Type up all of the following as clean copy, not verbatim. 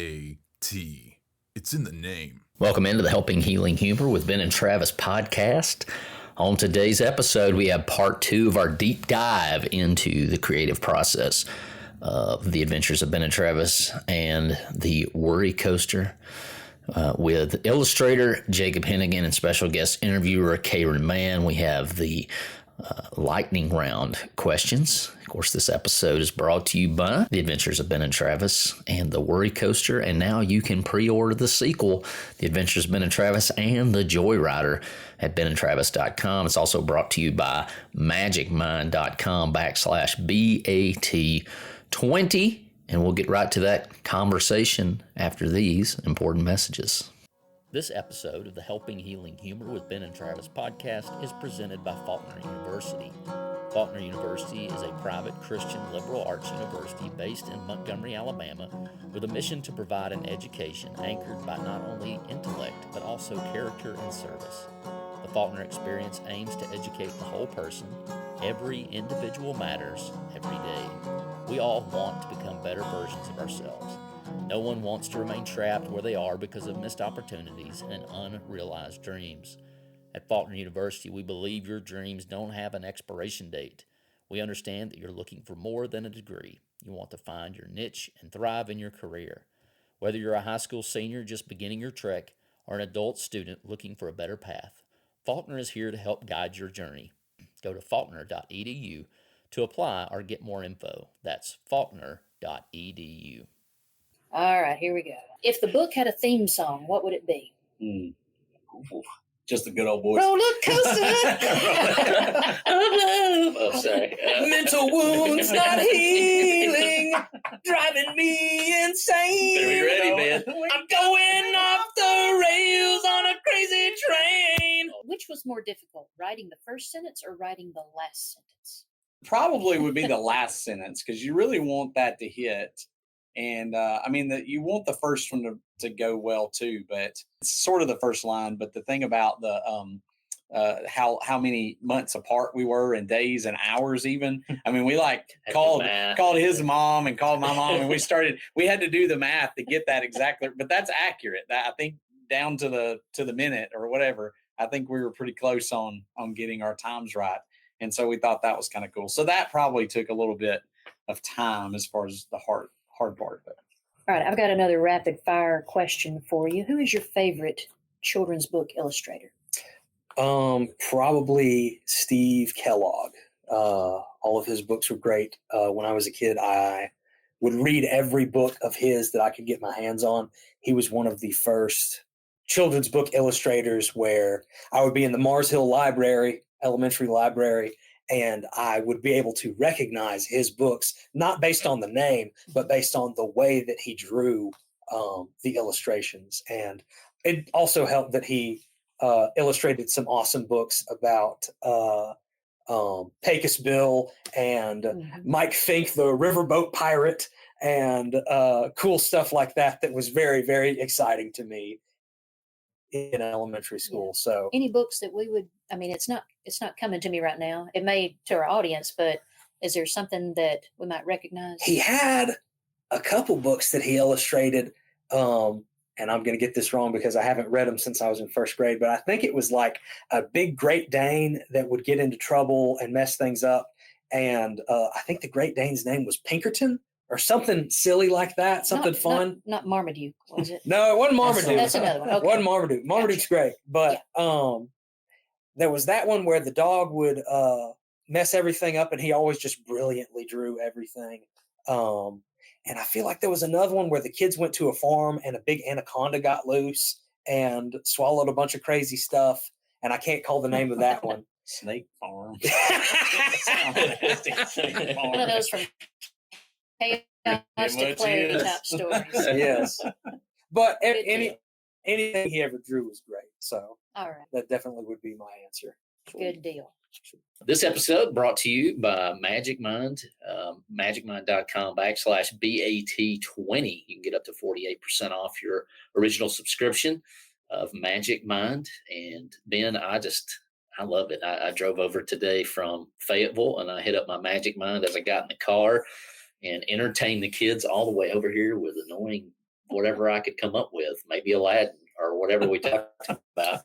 B-A-T. It's in the name. Welcome into the Helping Healing Humor with Ben and Travis podcast. On today's episode, we have part 2 of our deep dive into the creative process of the adventures of Ben and Travis and the WorryCoaster with illustrator Jacob Hennigan and special guest interviewer Cayron. We have the lightning round questions. Of course, this episode is brought to you by The Adventures of Ben and Travis and the WorryCoaster, and now you can pre-order the sequel, The Adventures of Ben and Travis and the Joyrider, at benandtravis.com. It's also brought to you by magicmind.com/BAT20, and we'll get right to that conversation after these important messages. This episode of the Helping Healing Humor with Ben and Travis podcast is presented by Faulkner University. Faulkner University is a private Christian liberal arts university based in Montgomery, Alabama, with a mission to provide an education anchored by not only intellect, but also character and service. The Faulkner experience aims to educate the whole person. Every individual matters every day. We all want to become better versions of ourselves. No one wants to remain trapped where they are because of missed opportunities and unrealized dreams. At Faulkner University, we believe your dreams don't have an expiration date. We understand that you're looking for more than a degree. You want to find your niche and thrive in your career. Whether you're a high school senior just beginning your trek or an adult student looking for a better path, Faulkner is here to help guide your journey. Go to faulkner.edu to apply or get more info. That's faulkner.edu. All right, here we go. If the book had a theme song, what would it be? Just a good old voice. Roller coaster of love. Oh, sorry. Mental wounds not healing, driving me insane. Better be ready, man. I'm going off the rails on a crazy train. Which was more difficult, writing the first sentence or writing the last sentence? Probably would be the last sentence, because you really want that to hit. And you want the first one to go well too, but it's sort of the first line. But the thing about the how many months apart we were and days and hours even. I mean, we called his mom and called my mom, and we had to do the math to get that exactly. But that's accurate. I think down to the minute or whatever. I think we were pretty close on getting our times right, and so we thought that was kind of cool. So that probably took a little bit of time as far as the hard part of it. All right, I've got another rapid fire question for you. Who is your favorite children's book illustrator? Probably Steve Kellogg. All of his books were great. When I was a kid, I would read every book of his that I could get my hands on. He was one of the first children's book illustrators where I would be in the Mars Hill Library, elementary library, and I would be able to recognize his books, not based on the name, but based on the way that he drew the illustrations. And it also helped that he illustrated some awesome books about Pecos Bill and Mike Fink, the riverboat pirate, and cool stuff like that was very, very exciting to me in elementary school. Yeah. So any books that we would, it's not coming to me right now. It may to our audience, but is there something that we might recognize? He had a couple books that he illustrated, and I'm going to get this wrong because I haven't read them since I was in first grade, but I think it was like a big Great Dane that would get into trouble and mess things up. And I think the Great Dane's name was Pinkerton or something silly like that, something fun. Not Marmaduke, was it? No, it wasn't Marmaduke. That's another one. Okay. It wasn't Marmaduke. Marmaduke's great. But there was that one where the dog would mess everything up, and he always just brilliantly drew everything. And I feel like there was another one where the kids went to a farm and a big anaconda got loose and swallowed a bunch of crazy stuff. And I can't call the name of that one. Snake Farm. One of those from Chaos to Clarity type stories. Yes. But anything he ever drew was great. So all right, that definitely would be my answer. Good deal. This episode brought to you by Magic Mind, magicmind.com/BAT20. You can get up to 48% off your original subscription of Magic Mind. And Ben, I love it. I drove over today from Fayetteville, and I hit up my Magic Mind as I got in the car and entertained the kids all the way over here with annoying whatever I could come up with, maybe Aladdin or whatever we talked about.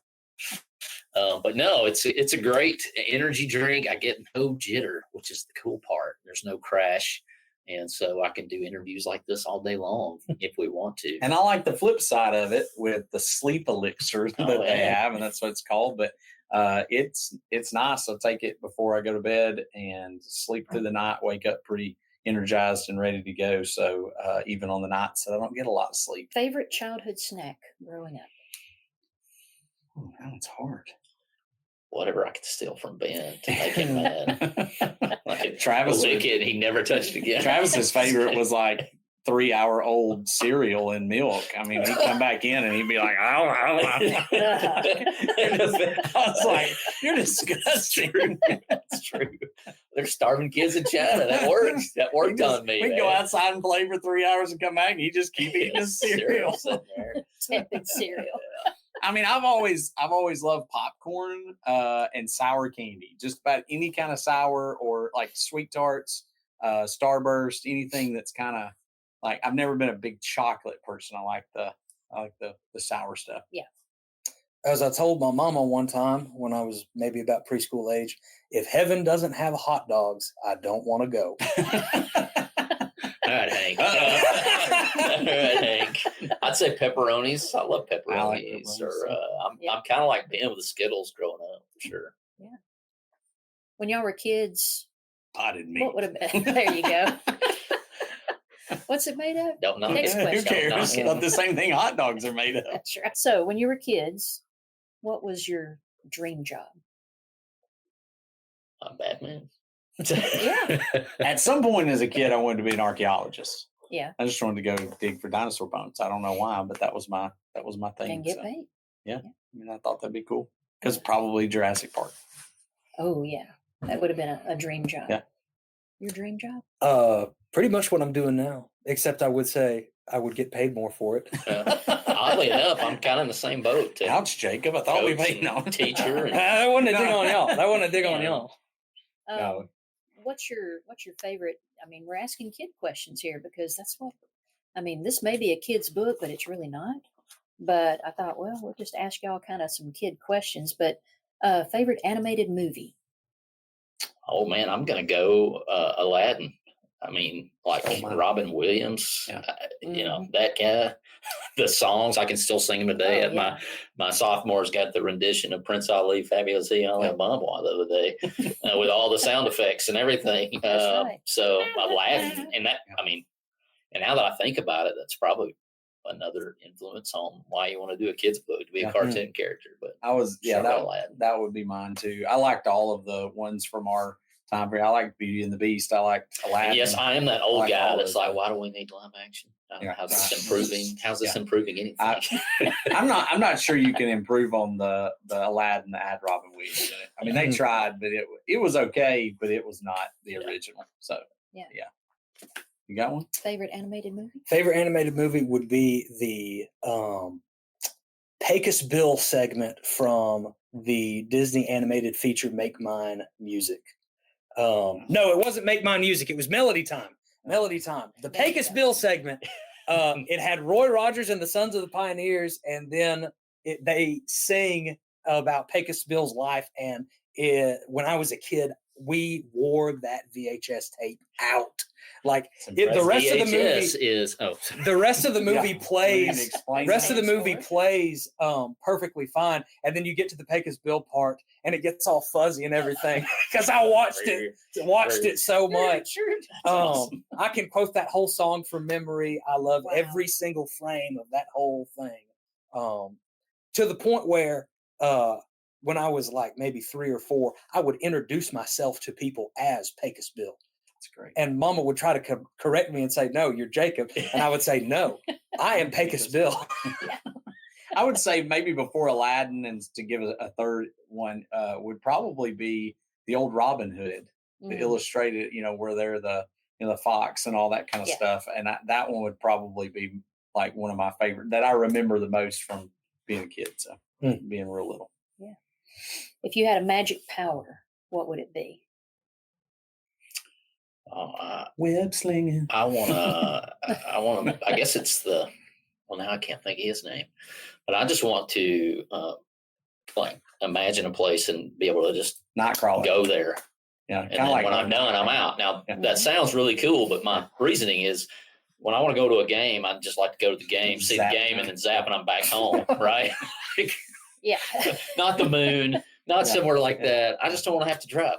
But no, it's a great energy drink. I get no jitter, which is the cool part. There's no crash. And so I can do interviews like this all day long if we want to. And I like the flip side of it with the sleep elixir that they have, and that's what it's called. But it's nice. I'll take it before I go to bed and sleep through the night, wake up pretty energized and ready to go. So even on the nights that I don't get a lot of sleep. Favorite childhood snack growing up? Oh, that one's hard. Whatever I could steal from Ben to make him mad. Like Travis, a kid, he never touched again. Travis's favorite was like 3-hour-old cereal and milk. I mean, he'd come back in and he'd be like, I was like, you're disgusting. That's true. There's starving kids in China. That works. That worked on me. We'd go outside and play for 3 hours and come back and he'd just keep eating his cereal. Sitting there. Tepid cereal. I mean, I've always loved popcorn and sour candy. Just about any kind of sour or like sweet tarts, Starburst, anything that's kind of like. I've never been a big chocolate person. I like the sour stuff. Yeah. As I told my mama one time when I was maybe about preschool age, if heaven doesn't have hot dogs, I don't want to go. All right, Hank. All right, Hank. I'd say pepperonis. I love pepperonis. I like pepperonis. Or I'm kind of like Ben with the Skittles growing up, for sure. Yeah. When y'all were kids, Potted meat. what would have been? There you go. What's it made of? Don't knock Next it. Who question. cares? Don't knock Not the same thing hot dogs are made of. That's right. So, when you were kids, what was your dream job? I'm Batman. Yeah. At some point as a kid, I wanted to be an archaeologist. Yeah. I just wanted to go dig for dinosaur bones. I don't know why, but that was my thing. And get So, paid. yeah. I mean, I thought that'd be cool because probably Jurassic Park. Oh, yeah. That would have been a dream job. Yeah. Your dream job? Pretty much what I'm doing now, except I would say I would get paid more for it. Oddly enough, I'm kind of in the same boat. Too. Ouch, Jacob. I thought we Coach made no and teacher. And, That wasn't a dig on y'all. That wasn't a dig on y'all. No. What's your favorite? I mean, we're asking kid questions here because that's what. I mean, this may be a kid's book, but it's really not. But I thought, well, we'll just ask y'all kind of some kid questions. But favorite animated movie? oh man, I'm gonna go Aladdin. I mean, like my. Robin Williams, Yeah. you know, that guy. The songs I can still sing them today. Oh, yeah. My sophomores got the rendition of Prince Ali, "Fabulous He Only a Bonbon" the other day, with all the sound effects and everything. That's right. So I laughed, and that I mean, and now that I think about it, that's probably another influence on why you want to do a kid's book to be a cartoon character. But I was sure, that Aladdin. that would be mine too. I liked all of the ones from our time period. I liked Beauty and the Beast. I liked Aladdin. And yes, I am that old like guy all that's of like, them. why do we need live action? Yeah. How's this improving? How's this improving anything? I'm not sure you can improve on the Aladdin that had Robin Williams in it. I mean, they tried, but it was okay, but it was not the original. So Yeah. You got one? Favorite animated movie? Favorite animated movie would be the Pecos Bill segment from the Disney animated feature Make Mine Music. No, it wasn't Make Mine Music. It was Melody Time. Melody Time. The There you Pecos go. Bill segment. It had Roy Rogers and the Sons of the Pioneers, and then they sing about Pecos Bill's life. And when I was a kid, we wore that VHS tape out. Like the rest of the movie VHS is the rest of the movie Yeah. plays. Explain Rest of the that. movie plays perfectly fine, and then you get to the Pecos Bill part, and it gets all fuzzy and everything because I watched it so much. I can quote that whole song from memory. I love Wow. every single frame of that whole thing, to the point where when I was like maybe 3 or 4, I would introduce myself to people as Pecos Bill. That's great. And Mama would try to correct me and say, "No, you're Jacob," and I would say, "No, I am Pecos Bill." I would say maybe before Aladdin, and to give a third one, would probably be the old Robin Hood, the Mhm. illustrated, where they're the fox and all that kind of Yeah. stuff. And that one would probably be like one of my favorite that I remember the most from being a kid. So being real little. If you had a magic power, what would it be? Web slinging. I want to. I guess it's the well, now I can't think of his name, but I just want to like imagine a place and be able to just Nightcrawler. go there. Yeah. And then when I'm done, I'm out. Now, Yeah. that sounds really cool, but my reasoning is when I want to go to a game, I'd just like to go to the game, see the game, and then zap, and I'm back home, right? Yeah. Not the moon, not Yeah. somewhere like Yeah. that. I just don't want to have to drive.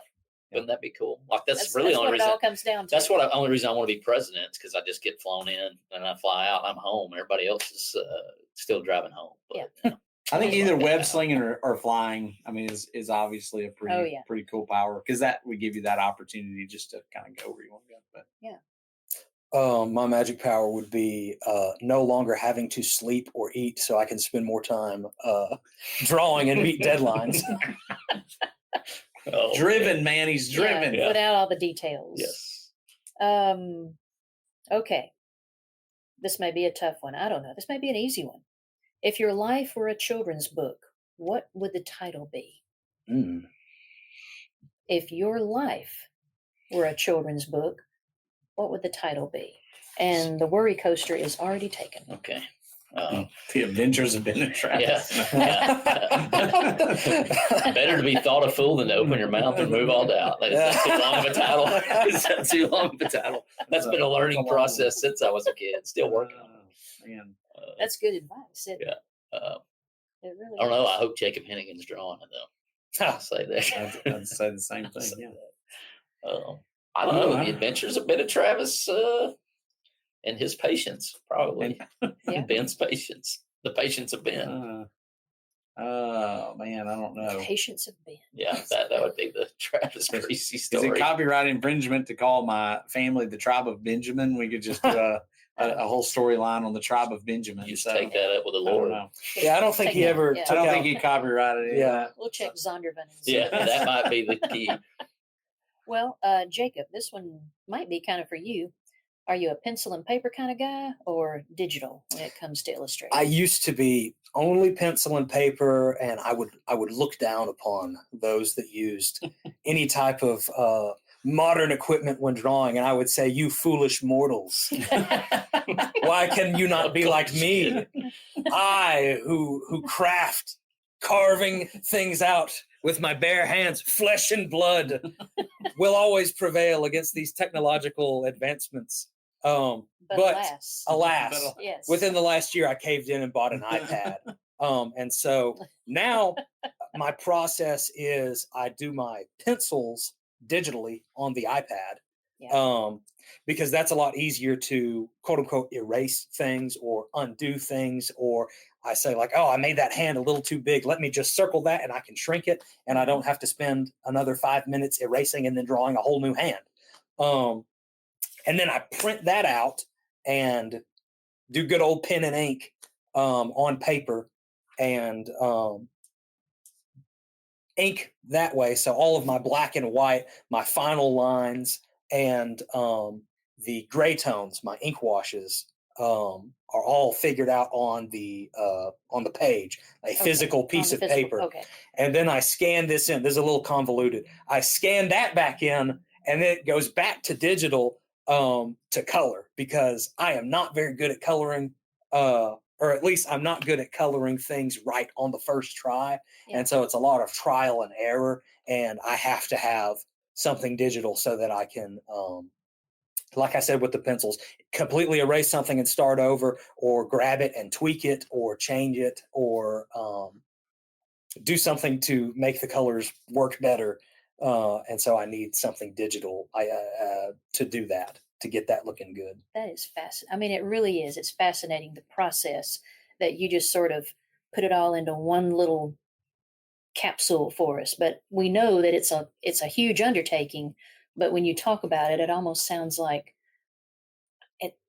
Wouldn't that be cool? Like that's really the what only it reason. all comes down to. That's only reason I want to be president, because I just get flown in and I fly out. I'm home. Everybody else is still driving home. But, Yeah. I think either Like web that. slinging or flying, I mean, is obviously a pretty Oh, yeah. pretty cool power, because that would give you that opportunity just to kind of go where you want to go. But My magic power would be no longer having to sleep or eat, so I can spend more time drawing and meet deadlines. Oh, driven, man, he's driven. Yeah. Without all the details. Yes. Okay. This may be a tough one. I don't know. This may be an easy one. If your life were a children's book, what would the title be? Mm. If your life were a children's book, what would the title be? And the WorryCoaster is already taken. Okay. The Adventures of Ben and Travis. Yeah. Better to be thought a fool than to open your mouth and move all doubt. Like, is that too long of a title? Is that too long of a title? That's been a learning process since I was a kid. Still working on it. Man. That's good advice. It really I don't know. is. I hope Jacob Hennigan's drawing it though. I'll say that. I'd say the same thing. Say Yeah. that. I don't know. The Adventures of Ben and Travis and his patience, probably. Yeah. Ben's patience. The patience of Ben. Oh man, I don't The know. patience of Ben. Yeah, that would be the Travis Greasy Is story. it copyright infringement to call my family the Tribe of Benjamin? We could just do a whole storyline on the Tribe of Benjamin. You just So, take that up with the I don't Lord. know. Yeah, I don't think Take he that, ever yeah. I took don't out. think he copyrighted it. Yeah. We'll check Zondervan. And see. Yeah, that might be the key. Well, Jacob, this one might be kind of for you. Are you a pencil and paper kind of guy or digital when it comes to illustrating? I used to be only pencil and paper, and I would look down upon those that used any type of modern equipment when drawing, and I would say, "You foolish mortals! Why can you not be like me? I who craft, carving things out with my bare hands, flesh and blood, will always prevail against these technological advancements." but alas, yes. within the last year, I caved in and bought an iPad. And so now my process is I do my pencils digitally on the iPad. Because that's a lot easier to quote unquote erase things or undo things. Or I say like, oh, I made that hand a little too big. Let me just circle that and I can shrink it. And I don't have to spend another 5 minutes erasing and then drawing a whole new hand. And then I print that out and do good old pen and ink on paper and ink that way. So all of my black and white, my final lines, and the gray tones, my ink washes, are all figured out on the page, a physical piece of paper. Okay. And then I scan this in. This is a little convoluted. I scan that back in, and then it goes back to digital to color, because I am not very good at coloring, or at least I'm not good at coloring things right on the first try. Yeah. And so it's a lot of trial and error, and I have to have something digital so that I can, like I said with the pencils, completely erase something and start over, or grab it and tweak it, or change it, or do something to make the colors work better. And so I need something digital to do that, to get that looking good. That is fascinating. I mean, it really is. It's fascinating, the process that you just sort of put it all into one little capsule for us. But we know that it's a huge undertaking. But when you talk about it, it almost sounds like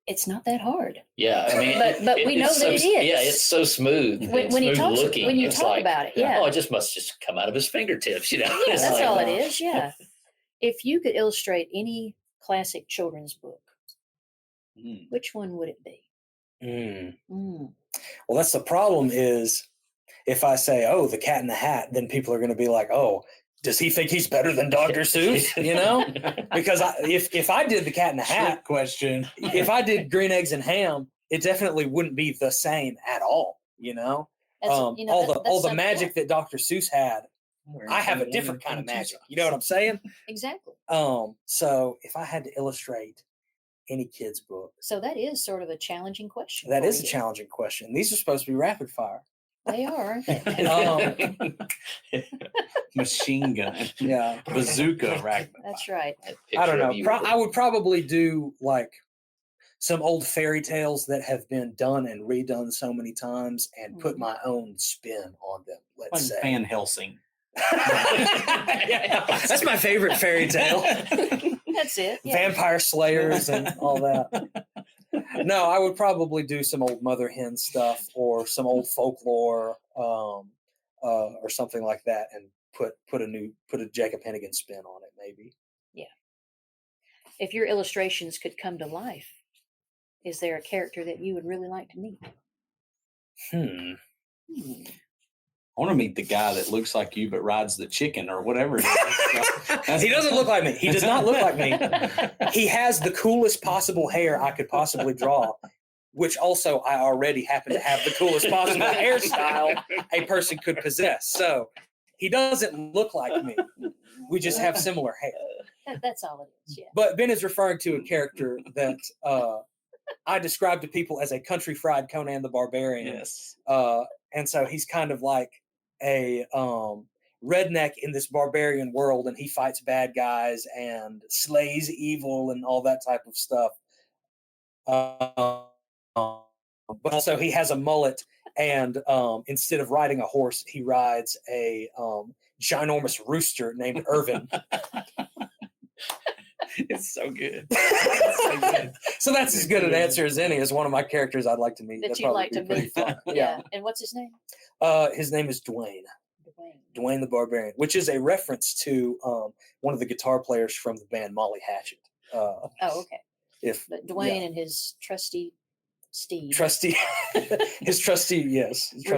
it's not that hard. Yeah, I mean, But we know that it is. Yeah, it's so smooth. When you talk It's about it, yeah. Oh, it must just come out of his fingertips, Yeah, It's that's like, all it is. Yeah. If you could illustrate any classic children's book, which one would it be? Well, that's the problem is if I say, oh, the Cat in the Hat, then people are going to be like, oh, does he think he's better than Dr. Seuss? Because if I did the Cat in the Hat question, if I did Green Eggs and Ham, it definitely wouldn't be the same at all. That's, All the that's magic that Dr. Seuss had, I have a different kind of magic. You know what I'm saying? Exactly. So if I had to illustrate any kid's book, So that is sort of a challenging question. that for is a you. challenging question. These are supposed to be rapid fire. They are, aren't they? Machine gun, Yeah, bazooka, right? That's right. I don't know. I would probably do like some old fairy tales that have been done and redone so many times, and put my own spin on them. Let's Like say Van Helsing. Yeah, that's my favorite fairy tale. That's it. Yeah. Vampire slayers and all that. No, I would probably do some old mother hen stuff or some old folklore, or something like that, and put a Jacob Hennigan spin on it, maybe. Yeah. If your illustrations could come to life, is there a character that you would really like to meet? Hmm. I want to meet the guy that looks like you but rides the chicken or whatever it is. He doesn't look like me. He does not look like me. He has the coolest possible hair I could possibly draw, which also I already happen to have the coolest possible hairstyle a person could possess. So he doesn't look like me. We just have similar hair. That's all it is. Yeah. But Ben is referring to a character that I describe to people as a country fried Conan the Barbarian. Yes. And so he's kind of like a redneck in this barbarian world, and he fights bad guys and slays evil and all that type of stuff. But also he has a mullet, and instead of riding a horse, he rides a ginormous rooster named Irvin. It's so good. So that's as good an answer as any. As one of my characters I'd like to meet. That That'd you'd probably like be to pretty meet. fun. Yeah. And what's his name? His name is Dwayne. Dwayne. Dwayne the Barbarian, which is a reference to one of the guitar players from the band Molly Hatchet. Oh, okay. But Dwayne and his trusty steed. His trusty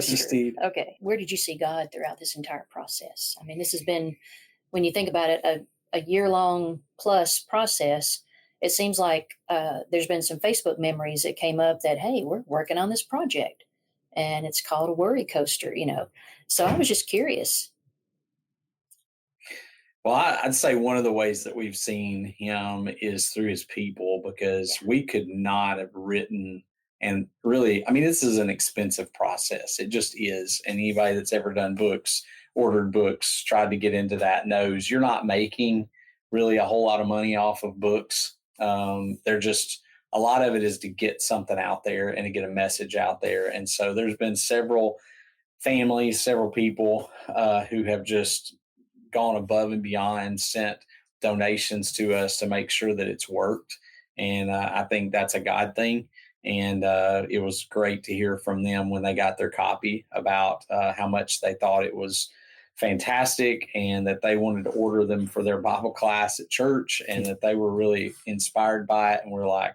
steed. Okay. Where did you see God throughout this entire process? I mean, this has been, when you think about it, a year-long plus process. It seems like there's been some Facebook memories that came up that, hey, we're working on this project, and it's called a WorryCoaster, So I was just curious. Well, I'd say one of the ways that we've seen him is through his people, because we could not have written, and really, I mean, this is an expensive process. It just is. And anybody that's ever done books, ordered books, tried to get into that knows you're not making really a whole lot of money off of books. They're just, a lot of it is to get something out there and to get a message out there. And so there's been several families, several people who have just gone above and beyond, sent donations to us to make sure that it's worked. And I think that's a God thing. And it was great to hear from them when they got their copy about how much they thought it was fantastic, and that they wanted to order them for their Bible class at church, and that they were really inspired by it. And we're like,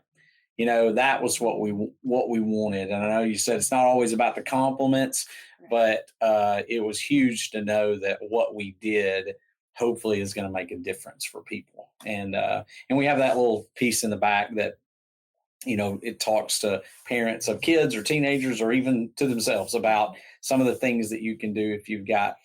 that was what we wanted. And I know you said it's not always about the compliments, but it was huge to know that what we did hopefully is going to make a difference for people. And we have that little piece in the back that, it talks to parents of kids or teenagers, or even to themselves, about some of the things that you can do if you've got,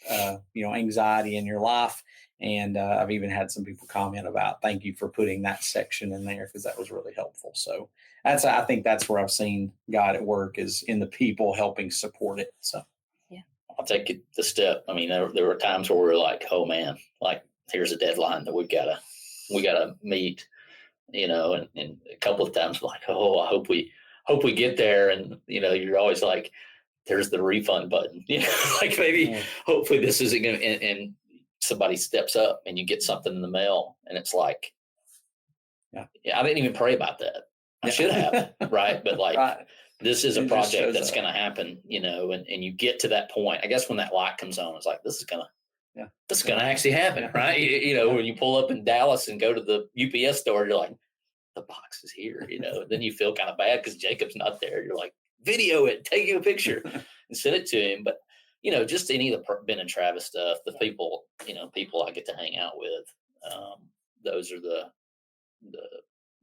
anxiety in your life. And I've even had some people comment about, thank you for putting that section in there, because that was really helpful. So I think that's where I've seen God at work, is in the people helping support it. So I'll take it the step. I mean, there were times where we were like, oh man, like here's a deadline that we gotta meet, and a couple of times like, oh, I hope we get there. And, you're always like, there's the refund button, like maybe, hopefully this isn't going to, and somebody steps up and you get something in the mail, and it's like, I didn't even pray about that. I should have, right? But like, right. This is a project that's going to happen, and you get to that point. I guess when that light comes on, it's like, this is going to actually happen, right? When you pull up in Dallas and go to the UPS store, you're like, the box is here, Then you feel kind of bad because Jacob's not there. You're like, video it, take a picture and send it to him. But, just any of the Ben and Travis stuff, the people I get to hang out with, those are the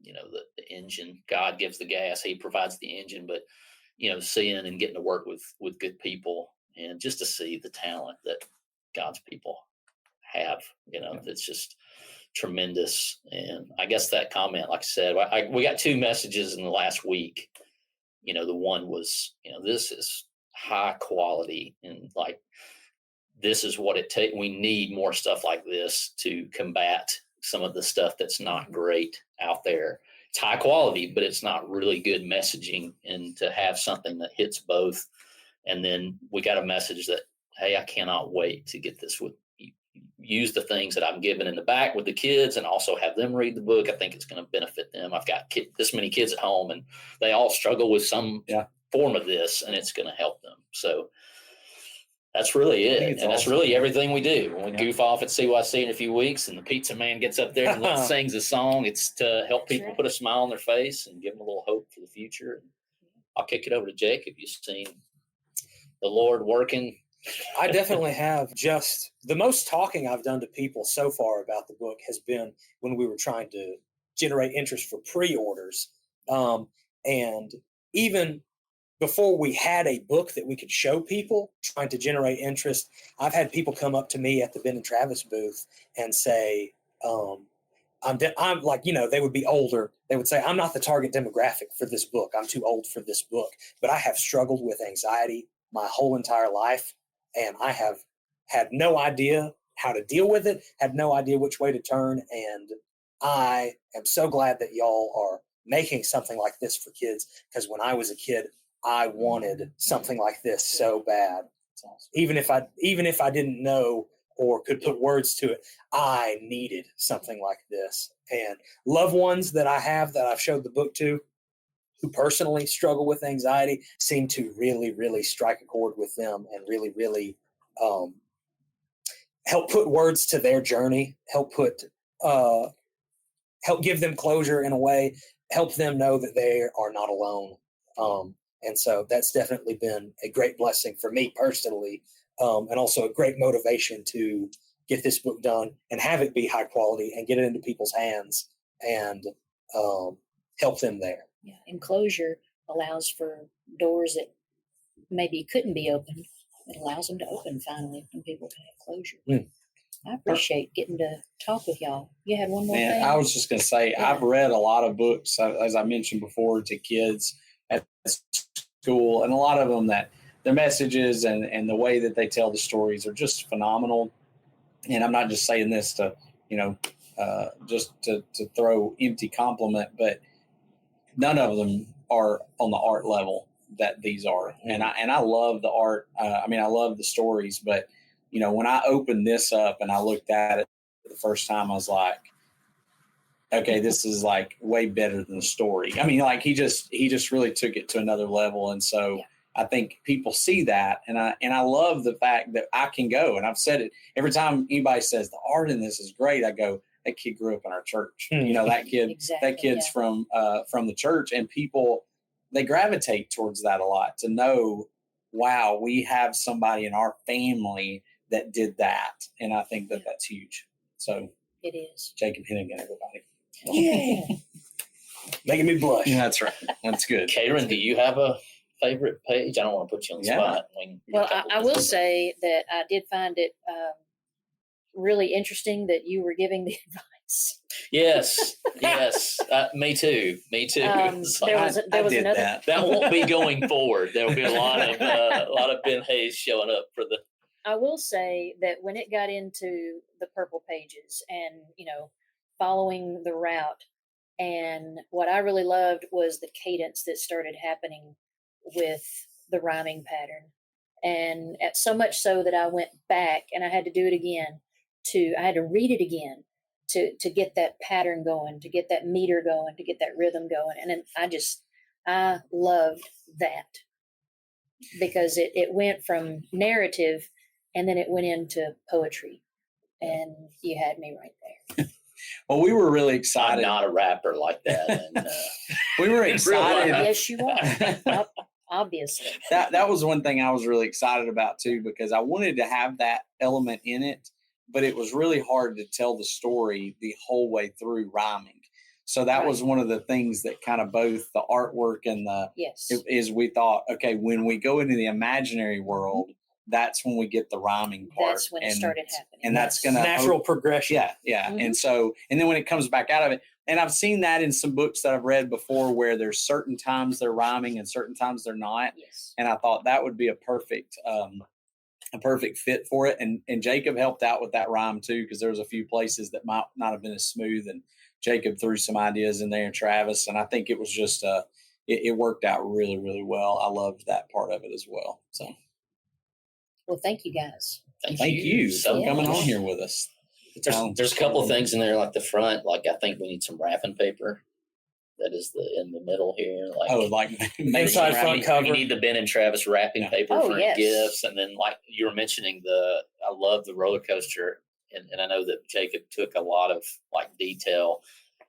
the engine. God gives the gas, he provides the engine, but seeing and getting to work with good people, and just to see the talent that God's people have, that's just tremendous. And I guess that comment, like I said, we got 2 messages in the last week. The one was, this is high quality, and like, this is what it takes. We need more stuff like this to combat some of the stuff that's not great out there. It's high quality, but it's not really good messaging. And to have something that hits both. And then we got a message that, hey, I cannot wait to get this use the things that I'm given in the back with the kids, and also have them read the book. I think it's going to benefit them. I've got this many kids at home, and they all struggle with some form of this, and it's going to help them. So that's really it. And awesome. That's really everything we do. When we goof off at CYC in a few weeks and the pizza man gets up there and sings a song, it's to help people put a smile on their face and give them a little hope for the future. And I'll kick it over to Jake. Have you seen the Lord working? I definitely have. Just the most talking I've done to people so far about the book has been when we were trying to generate interest for pre-orders. And even before we had a book that we could show people, trying to generate interest, I've had people come up to me at the Ben and Travis booth and say, I'm like, they would be older. They would say, I'm not the target demographic for this book. I'm too old for this book. But I have struggled with anxiety my whole entire life, and I have had no idea how to deal with it, had no idea which way to turn. And I am so glad that y'all are making something like this for kids, because when I was a kid, I wanted something like this so bad. Even if I didn't know or could put words to it, I needed something like this. And loved ones that I have that I've showed the book to, who personally struggle with anxiety, seem to really, really strike a chord with them, and really, really help put words to their journey, help give them closure in a way, help them know that they are not alone. And so that's definitely been a great blessing for me personally, and also a great motivation to get this book done and have it be high quality and get it into people's hands and help them there. Yeah, enclosure allows for doors that maybe couldn't be opened. It allows them to open finally, and people can have closure. I appreciate getting to talk with y'all. You had one more thing? I was just going to say, I've read a lot of books, as I mentioned before, to kids at school, and a lot of them that their messages and the way that they tell the stories are just phenomenal. And I'm not just saying this to, just to throw empty compliment, but none of them are on the art level that these are. And I love the art. I love the stories, but when I opened this up and I looked at it the first time, I was like, okay, this is like way better than the story. I mean, like he just really took it to another level. And so I think people see that. And I love the fact that I can go, and I've said it every time anybody says the art in this is great, I go, that kid grew up in our church. That kid, exactly, that kid's from the church, and people, they gravitate towards that a lot, to know, wow, we have somebody in our family that did that. And I think that that's huge. So it is. Jacob Hennigan, everybody. Yeah. Making me blush. Yeah, that's right. That's good. Cayron, do you have a favorite page? I don't want to put you on the spot. Well, I will say that I did find it really interesting that you were giving the advice. Yes. Me too. There was another. That won't be going forward. There will be a lot of Ben Hayes showing up for the. I will say that when it got into the purple pages and, following the route, and what I really loved was the cadence that started happening with the rhyming pattern. And so much so that I went back and I had to do it again. I had to read it again to get that pattern going, to get that meter going, to get that rhythm going. And then I loved that, because it went from narrative and then it went into poetry, and you had me right there. Well, we were really excited. I'm not a rapper like that. And, we were excited. Yes, you are. Obviously. That was one thing I was really excited about too, because I wanted to have that element in it, but it was really hard to tell the story the whole way through rhyming. So that Right. was one of the things that kind of both the artwork and Yes. is we thought, okay, when we go into the imaginary world, that's when we get the rhyming part. That's when it started happening. And that's going to natural progression. Yeah, yeah. Mhm. And so, and then when it comes back out of it, and I've seen that in some books that I've read before where there's certain times they're rhyming and certain times they're not. Yes. And I thought that would be a perfect fit for it. And Jacob helped out with that rhyme too, because there was a few places that might not have been as smooth, and Jacob threw some ideas in there, and Travis, and I think it was just it worked out really, really well. I loved that part of it as well. So Well, thank you guys. thank you so for coming much. on here with us. There's a couple of things in there, like the front. Like I think we need some wrapping paper. That is in the middle here. Like like Inside front cover. We need the Ben and Travis wrapping Yeah. paper Oh, for yes. gifts, and then like you were mentioning I love the roller coaster, and I know that Jacob took a lot of like detail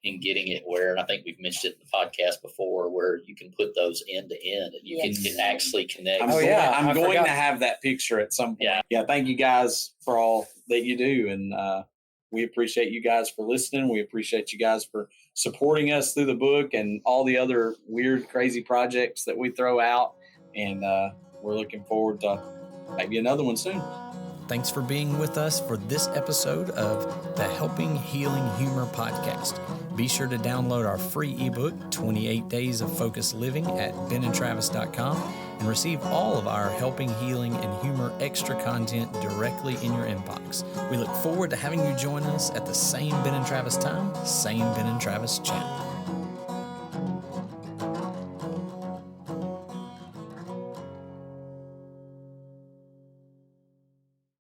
in getting it where, and I think we've mentioned it in the podcast before, where you can put those end to end, and you Yes. can actually connect. I'm I going forgot. to have that picture at some point. Yeah. Thank you guys for all that you do, and we appreciate you guys for listening. We appreciate you guys for supporting us through the book and all the other weird, crazy projects that we throw out. And we're looking forward to maybe another one soon. Thanks for being with us for this episode of the Helping Healing Humor podcast. Be sure to download our free ebook, 28 Days of Focused Living, at benandtravis.com and receive all of our Helping Healing and Humor extra content directly in your inbox. We look forward to having you join us at the same Ben and Travis time, same Ben and Travis channel.